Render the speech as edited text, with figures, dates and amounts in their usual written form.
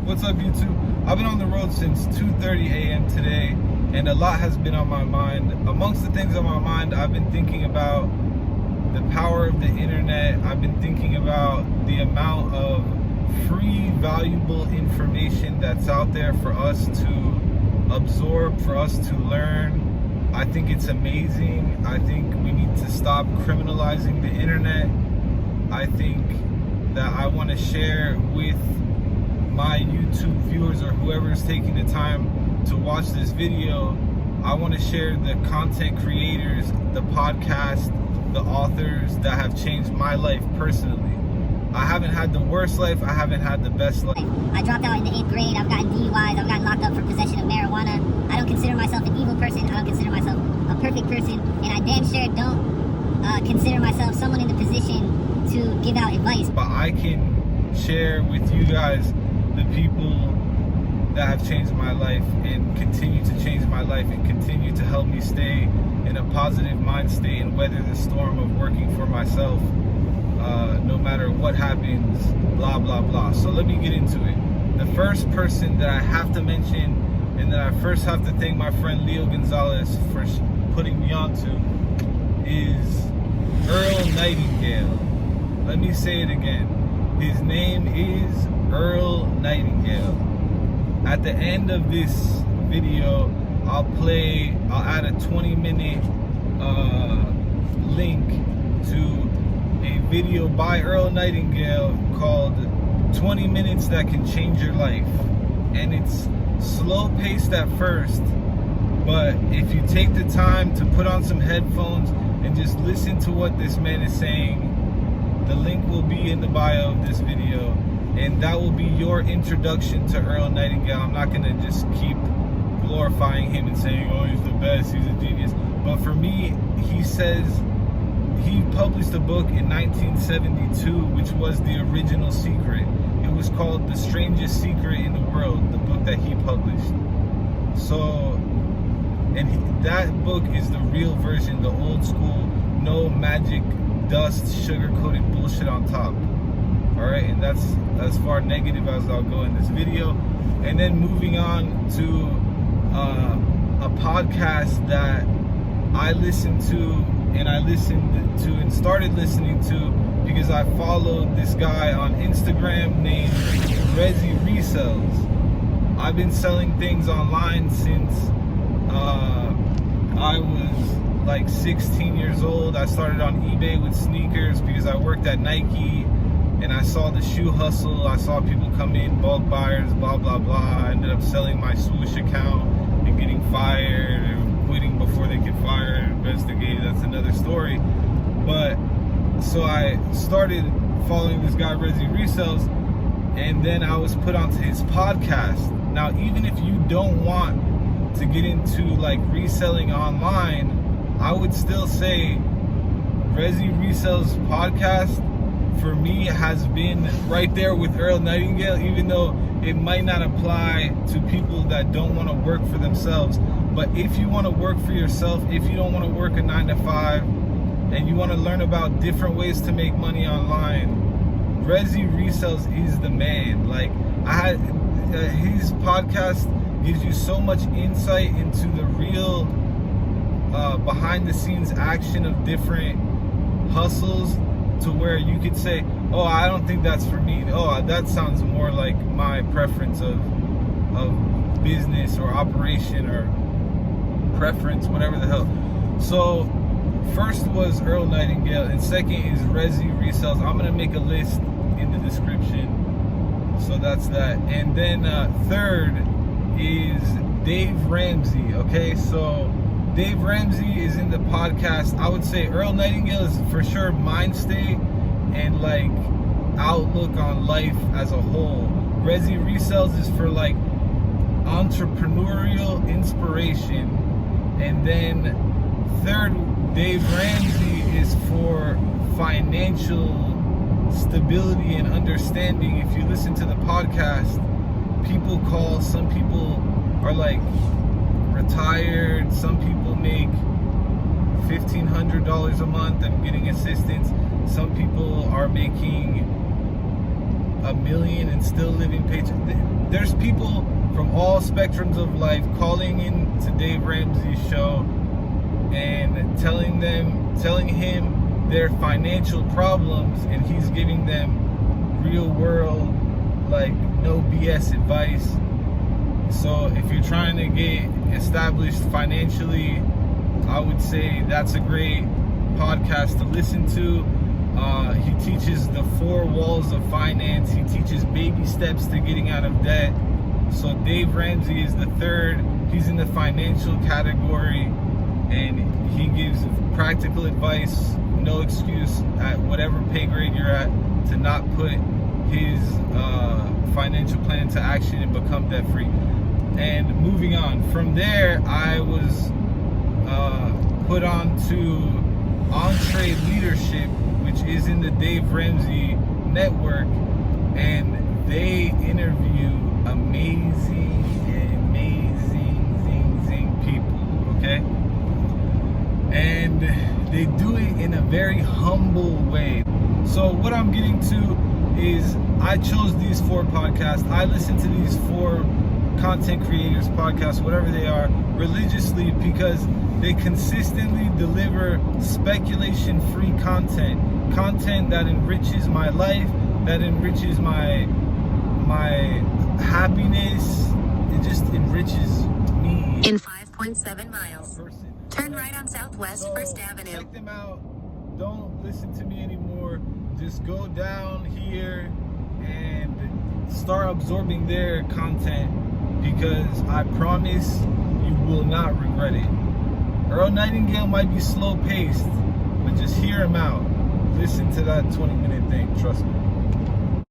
What's up, YouTube? I've been on the road since 2:30 a.m. today, and a lot has been on my mind. Amongst the things on my mind, I've been thinking about the power of the internet. I've been thinking about the amount of free, valuable information that's out there for us to absorb, for us to learn. I think it's amazing. I think we need to stop criminalizing the internet. I think that I want to share with my YouTube viewers or whoever is taking the time to watch this video. I want to share the content creators, the podcasts, the authors that have changed my life personally. I haven't had the worst life. I haven't had the best life. I dropped out in the 8th grade. I've gotten DUIs. I've gotten locked up for possession of marijuana. I don't consider myself an evil person. I don't consider myself a perfect person. And I damn sure don't consider myself someone in the position to give out advice. But I can share with you guys the people that have changed my life and continue to change my life and continue to help me stay in a positive mind state and weather the storm of working for myself, no matter what happens, blah, blah, blah. So let me get into it. The first person that I have to mention and that I first have to thank my friend Leo Gonzalez for putting me onto is Earl Nightingale. Let me say it again. His name is Earl Nightingale. At the end of this video, I'll add a 20-minute link to a video by Earl Nightingale called 20 Minutes That Can Change Your Life. And it's slow paced at first, but if you take the time to put on some headphones and just listen to what this man is saying, the link will be in the bio of this video, and that will be your introduction to Earl Nightingale. I'm not gonna just keep glorifying him and saying, oh, he's the best, he's a genius. But for me, he published a book in 1972, which was The Original Secret. It was called The Strangest Secret in the World, the book that he published. So, that book is the real version, the old school, no magic dust, sugar-coated bullshit on top. Alright, and that's as far negative as I'll go in this video. And then moving on to a podcast that I listened to and started listening to because I followed this guy on Instagram named Reezy Resells. I've been selling things online since I was like 16 years old. I started on eBay with sneakers because I worked at Nike and I saw the shoe hustle. I saw people come in, bulk buyers, blah, blah, blah. I ended up selling my swoosh account and getting fired and quitting before they could fire and investigate. That's another story. But so I started following this guy, Reezy Resells, and then I was put onto his podcast. Now, even if you don't want to get into like reselling online, I would still say Reezy Resells podcast for me has been right there with Earl Nightingale, even though it might not apply to people that don't want to work for themselves. But if you want to work for yourself, if you don't want to work a 9-to-5 and you want to learn about different ways to make money online, Reezy Resells is the man. Like, his podcast gives you so much insight into the real behind the scenes action of different hustles, to where you could say, oh, I don't think that's for me. Oh, that sounds more like my preference of business or operation or preference, whatever the hell. So first was Earl Nightingale, and second is Reezy Resells. I'm gonna make a list in the description. So that's that. And then third is Dave Ramsey. Okay, so Dave Ramsey is in the podcast. I would say Earl Nightingale is for sure mind state and like outlook on life as a whole. Reezy Resells is for like entrepreneurial inspiration. And then third, Dave Ramsey is for financial stability and understanding. If you listen to the podcast, some people are like retired, some people make $1,500 a month and getting assistance, some people are making $1 million and still living paycheck. There's people from all spectrums of life calling in to Dave Ramsey's show and telling him their financial problems, and he's giving them real world, like, no BS advice. So if you're trying to get established financially, I would say that's a great podcast to listen to. He teaches the 4 walls of finance. He teaches baby steps to getting out of debt. So Dave Ramsey is the third. He's in the financial category, and he gives practical advice, no excuse at whatever pay grade you're at, to not put his financial plan into action and become debt free. And moving on from there, I was put on to Entre Leadership, which is in the Dave Ramsey network, and they interview amazing people, okay? And they do it in a very humble way. So what I'm getting to is, I chose these 4 podcasts. I listen to these 4 content creators, podcasts, whatever they are, religiously, because they consistently deliver speculation-free content that enriches my life, that enriches my happiness. It just enriches me. In 5.7 miles, turn right on Southwest First Avenue. Check them out. Don't listen to me anymore. Just go down here and start absorbing their content, because I promise you will not regret it. Earl Nightingale might be slow-paced, but just hear him out. Listen to that 20-minute thing, trust me.